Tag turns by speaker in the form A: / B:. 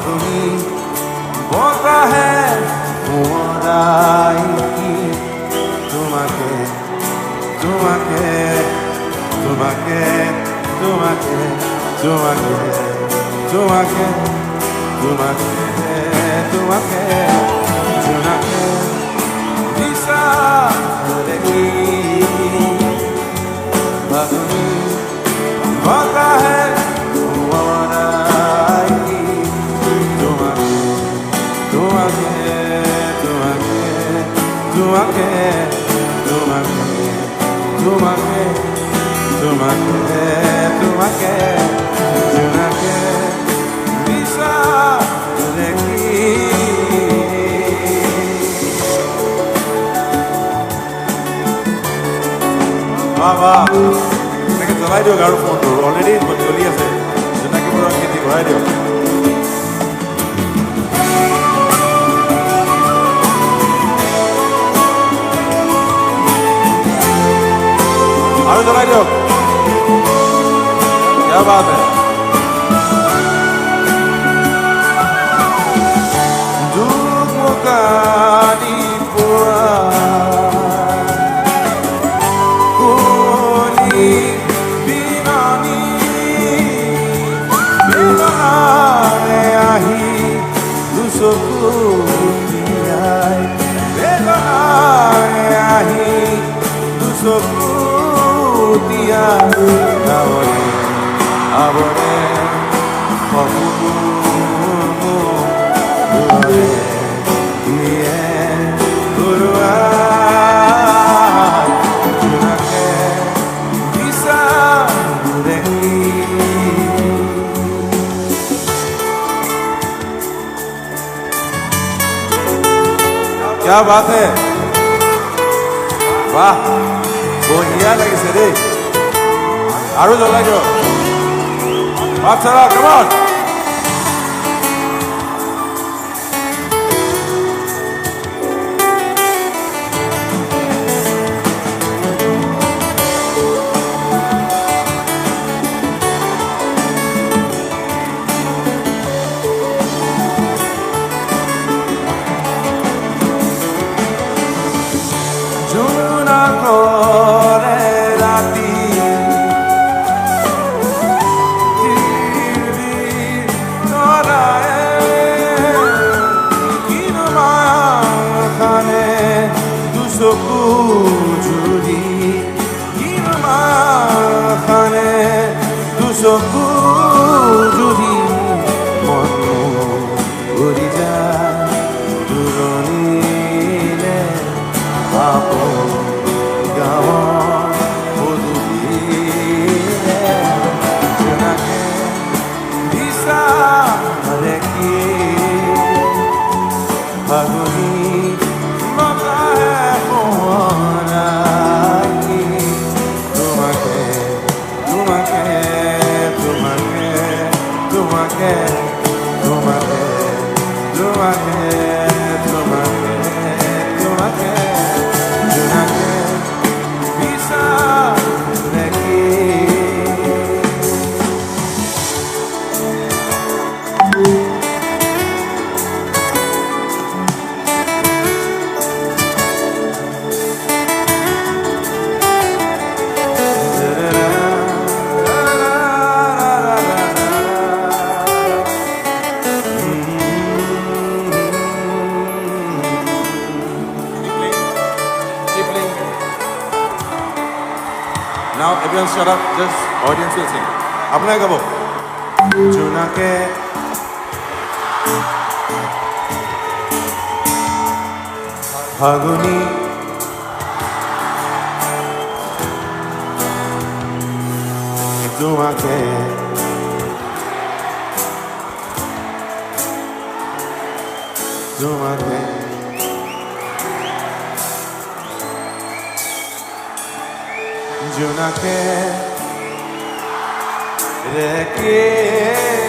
A: फागुनी बोलता है मोराई तुम्हाके तुम्हाके तुम्हाके तुम्हाके तुम्हाके तुम्हाके तुम्हाके तुम्हाके तुम्हाके bisa देखी फागुनी बोलता है मोराई तुम्हाके तुम्हाके तुम्हाके तुम्हाके तुम्हाके तुम्हाके तुम्हाके तुम्हाके bisa देखी বাবা এনেকৈ জ্বলাই দিয়ক আৰু ফোনটো অলৰেডি জ্বলি আছে জোনাকী বৰুৱা খেতি ভৰাই দিয়ক আৰু জ্বলাই দিয়ক क्या बात है দুমুকানি পোৱা কুঁৱলী বিননি বেদনাৰে আহি দুচকু তিয়াই বেদনাৰে আহি দুচকু তিয়াই abore faguno dure nie durua junake bisa dureki क्या बात है वाह बढ़िया লাগিছে দেই আৰু জ্বলাই দিয়ক Atsara, come on! Juna kore rati Dusoku judi girma khane dusoku judi monu urija duronile apo gawa odudile junake bisa reki faguni Now everyone shut up, just audience will sing. Apna gabo. Junake Faguni Junake Junake Junake Reke